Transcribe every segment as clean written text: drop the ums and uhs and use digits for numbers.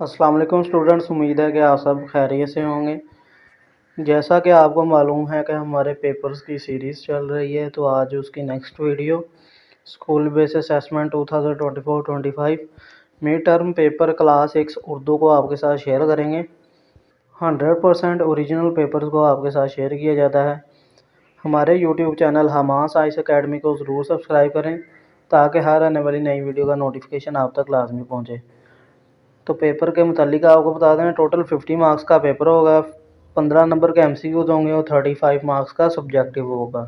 السلام علیکم اسٹوڈنٹس، امید ہے کہ آپ سب خیریت سے ہوں گے۔ جیسا کہ آپ کو معلوم ہے کہ ہمارے پیپرز کی سیریز چل رہی ہے، تو آج اس کی next video school based assessment 2024-25 mid term paper class 6 Urdu کو آپ کے ساتھ شیئر کریں گے۔ 100% اوریجنل پیپرز کو آپ کے ساتھ شیئر کیا جاتا ہے۔ ہمارے یوٹیوب چینل ہمان سائنس اکیڈمی کو ضرور سبسکرائب کریں تاکہ ہر آنے والی نئی ویڈیو کا نوٹیفیکیشن آپ تک لازمی پہنچے۔ تو پیپر کے متعلق آپ کو بتا دیں، ٹوٹل 50 مارکس کا پیپر ہوگا، 15 نمبر کے ایم سی کیوز ہوں گے اور 35 مارکس کا سبجیکٹیو ہوگا۔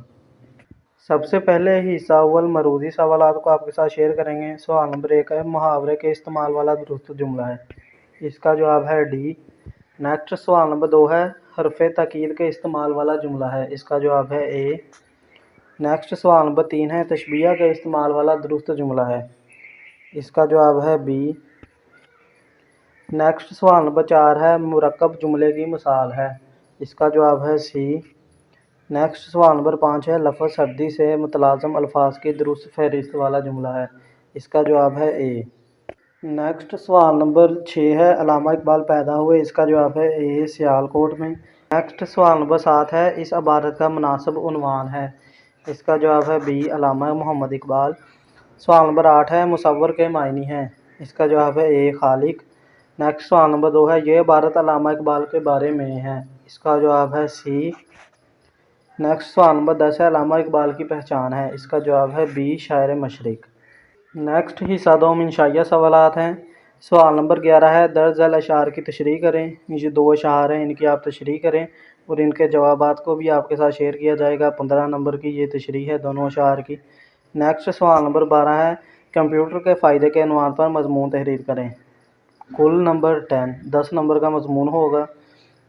سب سے پہلے حصہ اول مروزی سوالات کو آپ کے ساتھ شیئر کریں گے۔ سوال نمبر 1 ہے، محاورے کے استعمال والا درست جملہ ہے، اس کا جواب ہے ڈی۔ نیکسٹ سوال نمبر 2 ہے، حرف تاکید کے استعمال والا جملہ ہے، اس کا جواب ہے اے۔ نیکسٹ سوال نمبر 3 ہے، تشبیہ کے استعمال والا درست جملہ ہے، اس کا جواب ہے بی۔ نیکسٹ سوال نمبر 4 ہے، مرکب جملے کی مثال ہے، اس کا جواب ہے سی۔ نیکسٹ سوال نمبر 5 ہے، لفظ سردی سے متلازم الفاظ کی درست فہرست والا جملہ ہے، اس کا جواب ہے اے۔ نیکسٹ سوال نمبر 6 ہے، علامہ اقبال پیدا ہوئے، اس کا جواب ہے اے، سیالکوٹ میں۔ نیکسٹ سوال نمبر 7 ہے، اس عبارت کا مناسب عنوان ہے، اس کا جواب ہے بی، علامہ محمد اقبال۔ سوال نمبر 8 ہے، مصور کے معنی ہیں، اس کا جواب ہے اے، خالق۔ نیکسٹ سوال نمبر 2 ہے، یہ عبارت علامہ اقبال کے بارے میں ہے، اس کا جواب ہے سی۔ نیکسٹ سوال نمبر 10 ہے، علامہ اقبال کی پہچان ہے، اس کا جواب ہے بی، شاعر مشرق۔ نیکسٹ حصہ دوم انشائیہ سوالات ہیں۔ سوال نمبر 11 ہے، درج ذیل اشعار کی تشریح کریں۔ یہ 2 اشعار ہیں، ان کی آپ تشریح کریں اور ان کے جوابات کو بھی آپ کے ساتھ شیئر کیا جائے گا۔ 15 نمبر کی یہ تشریح ہے دونوں اشعار کی۔ نیکسٹ سوال نمبر 12 ہے، کمپیوٹر کے فائدے کے عنوان پر مضمون تحریر کریں۔ کل نمبر 10 نمبر کا مضمون ہوگا،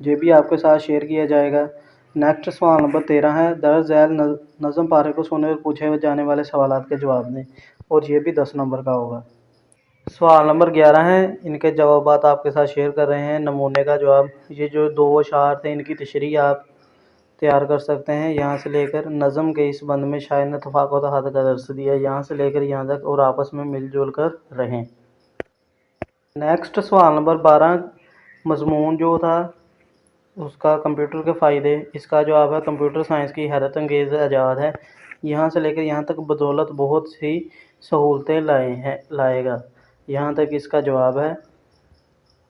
یہ بھی آپ کے ساتھ شیئر کیا جائے گا۔ نیکسٹ سوال نمبر 13 ہے، درج ذیل نظم پارے کو سنے اور پوچھے جانے والے سوالات کے جواب دیں، اور یہ بھی 10 نمبر کا ہوگا۔ سوال نمبر 11 ہے، ان کے جوابات آپ کے ساتھ شیئر کر رہے ہیں۔ نمونے کا جواب، یہ جو 2 اشعار تھے ان کی تشریح آپ تیار کر سکتے ہیں، یہاں سے لے کر نظم کے اس بند میں شاعر نے اتفاق و اتحاد کا درس دیا، یہاں سے لے کر یہاں تک، اور آپس میں مل جل کر رہیں۔ نیکسٹ سوال نمبر 12 مضمون جو تھا اس کا کمپیوٹر کے فائدے، اس کا جواب ہے کمپیوٹر سائنس کی حیرت انگیز ایجاد ہے، یہاں سے لے کر یہاں تک بدولت بہت سی سہولتیں لائے گا، یہاں تک اس کا جواب ہے۔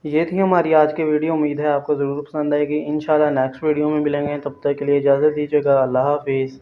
یہ تھی ہماری آج کی ویڈیو، امید ہے آپ کو ضرور پسند آئے گی۔ انشاءاللہ نیکسٹ ویڈیو میں ملیں گے، تب تک کے لیے اجازت دیجیے گا، اللہ حافظ۔